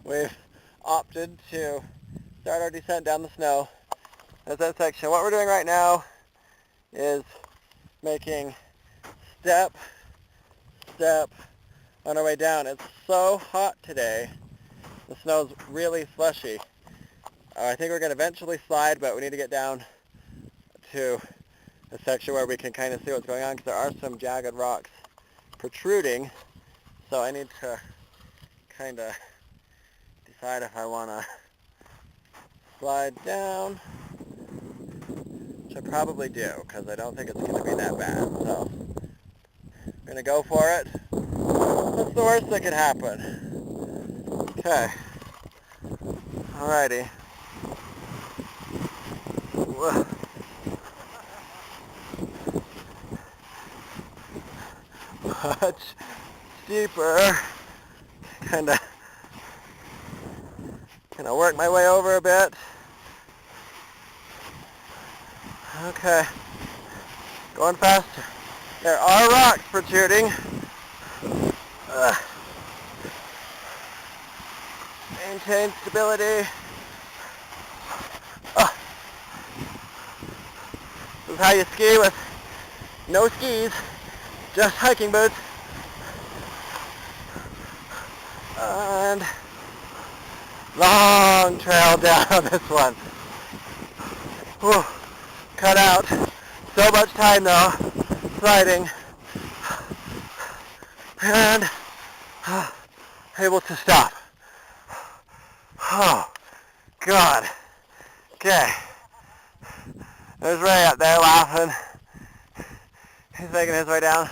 We've opted to start our descent down the snow. That's that section. What we're doing right now is making step on our way down. It's so hot today. The snow's really slushy. I think we're going to eventually slide, but we need to get down to a section where we can kind of see what's going on, because there are some jagged rocks protruding. So I need to kind of decide if I want to slide down, which I probably do, because I don't think it's going to be that bad. So I'm going to go for it. What's the worst that could happen? Okay. Alrighty. Much steeper. Kind of work my way over a bit. Okay. Going faster. There are rocks protruding. Maintain stability. This is how you ski with no skis, just hiking boots. And long trail down this one. Whew. Cut out. So much time though, sliding. And able to stop. Oh, God. Okay. There's Ray up there laughing. He's making his way down.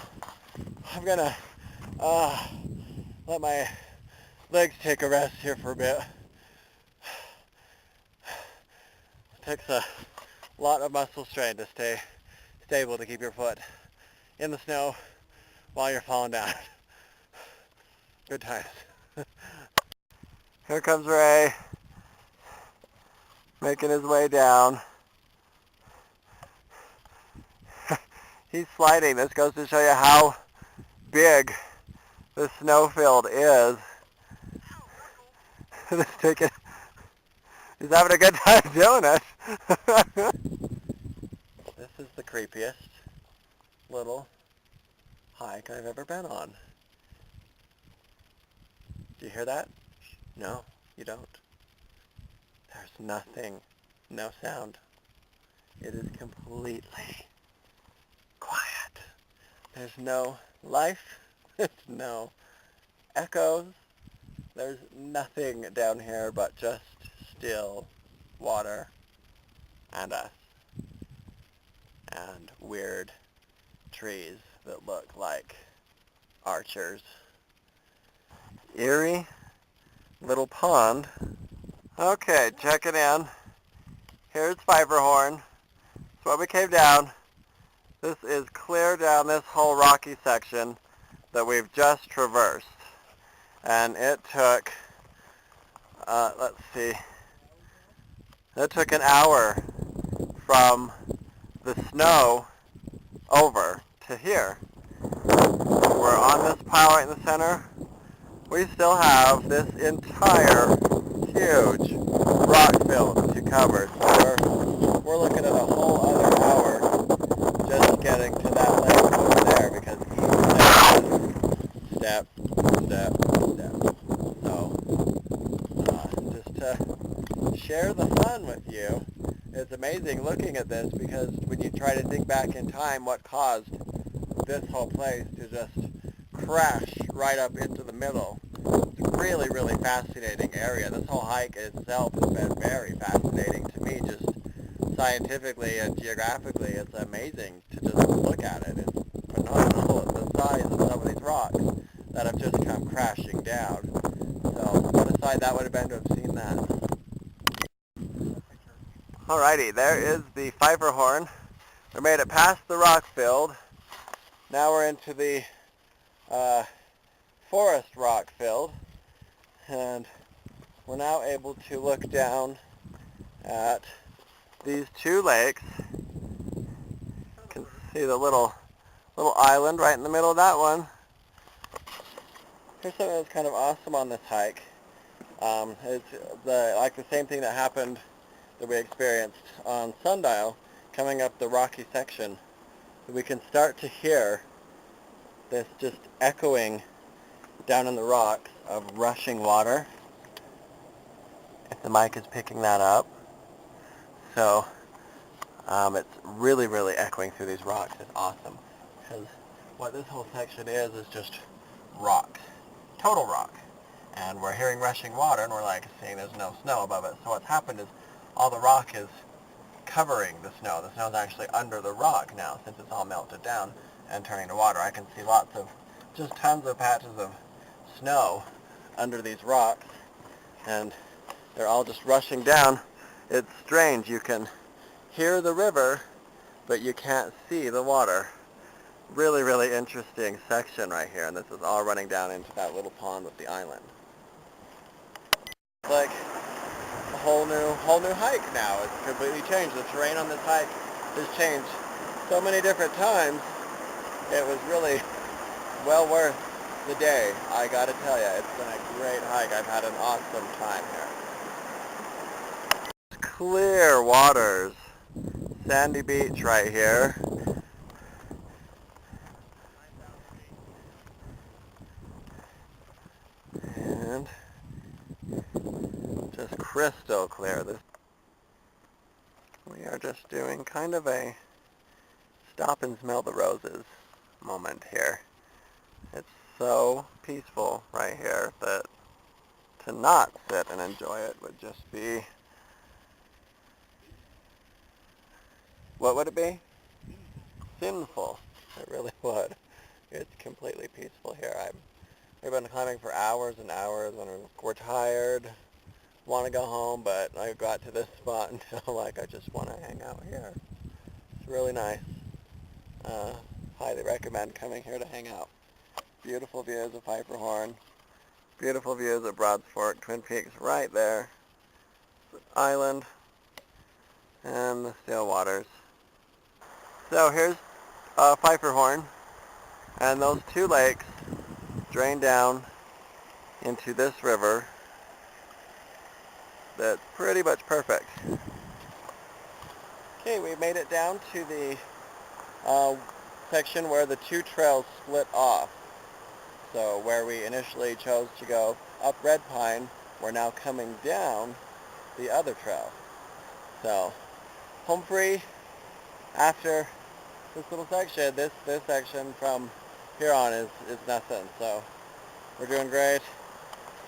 I'm gonna let my legs take a rest here for a bit. It takes a lot of muscle strain to stay stable, to keep your foot in the snow while you're falling down. Good times. Here comes Ray, making his way down. He's sliding. This goes to show you how big this snowfield is. He's having a good time doing it. This is the creepiest little hike I've ever been on. Do you hear that? No, you don't. There's nothing, no sound. It is completely quiet. There's no life. There's no echoes. There's nothing down here but just still water and us and weird trees that look like archers. Eerie little pond. Okay, check it in. Here's Pfeiferhorn. That's where we came down. This is clear down this whole rocky section that we've just traversed. And it took, let's see, it took an hour from the snow over to here. We're on this pile right in the center. We still have this entire huge rock field to cover. So we're looking at a whole other hour just getting to that lake over there, because each step is step. So just to share the fun with you, it's amazing looking at this, because when you try to think back in time what caused this whole place to just crash right up into the middle. It's a really, really fascinating area. This whole hike itself has been very fascinating to me, just scientifically and geographically. It's amazing to just look at it. It's phenomenal, the size of some of these rocks that have just come crashing down. So what a sight that would have been to have seen that. Alrighty, there is the Pfeiferhorn. We made it past the rock field. Now we're into the forest rock filled, and we're now able to look down at these two lakes. You can see the little island right in the middle of that one. Here's something that's kind of awesome on this hike. It's like the same thing that happened that we experienced on Sundial, coming up the rocky section. We can start to hear this just echoing down in the rocks of rushing water, if the mic is picking that up. So it's really, really echoing through these rocks. It's awesome, because what this whole section is just rock, total rock. And we're hearing rushing water, and we're like seeing there's no snow above it. So what's happened is all the rock is covering the snow. The snow's actually under the rock now, since it's all melted down and turning to water. I can see lots of, just tons of patches of snow under these rocks, and they're all just rushing down. It's strange. You can hear the river, but you can't see the water. Really, really interesting section right here, and this is all running down into that little pond with the island. It's like a whole new hike now. It's completely changed. The terrain on this hike has changed so many different times. It was really well worth the day, I gotta tell you. It's been a great hike. I've had an awesome time here. Clear waters. Sandy beach right here. And just crystal clear. We are just doing kind of a stop and smell the roses moment here. It's so peaceful right here that to not sit and enjoy it would just be, what would it be? Sinful. It really would. It's completely peaceful here. We've been climbing for hours and hours, and we're tired, want to go home, but I got to this spot until like I just want to hang out here. It's really nice. Highly recommend coming here to hang out. Beautiful views of Pfeiferhorn. Beautiful views of Broads Fork, Twin Peaks right there. The island and the still waters. So here's Pfeiferhorn, and those two lakes drain down into this river that's pretty much perfect. Okay, we made it down to the section where the two trails split off. So where we initially chose to go up Red Pine, we're now coming down the other trail. So home free after this little section. This section from here on is nothing. So we're doing great.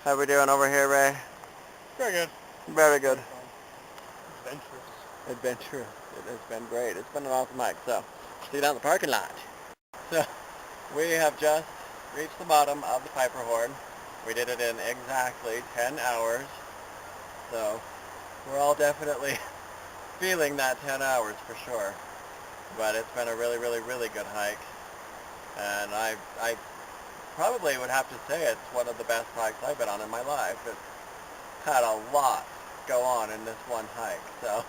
How are we doing over here, Ray? Very good. Very good. Adventurous. Adventurous. It has been great. It's been an awesome hike. So see you down in the parking lot. So we have just reached the bottom of the Pfeiferhorn. We did it in exactly 10 hours. So we're all definitely feeling that 10 hours for sure. But it's been a really, really, really good hike. And I probably would have to say it's one of the best hikes I've been on in my life. It's had a lot go on in this one hike. So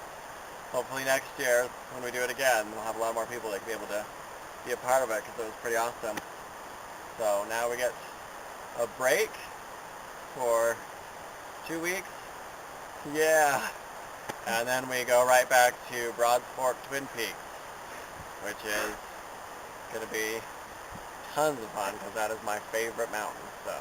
hopefully next year when we do it again, we'll have a lot more people that can be able to be a part of it, because it was pretty awesome. So now we get a break for 2 weeks. Yeah. And then we go right back to Broads Fork, Twin Peaks, which is going to be tons of fun, because that is my favorite mountain. So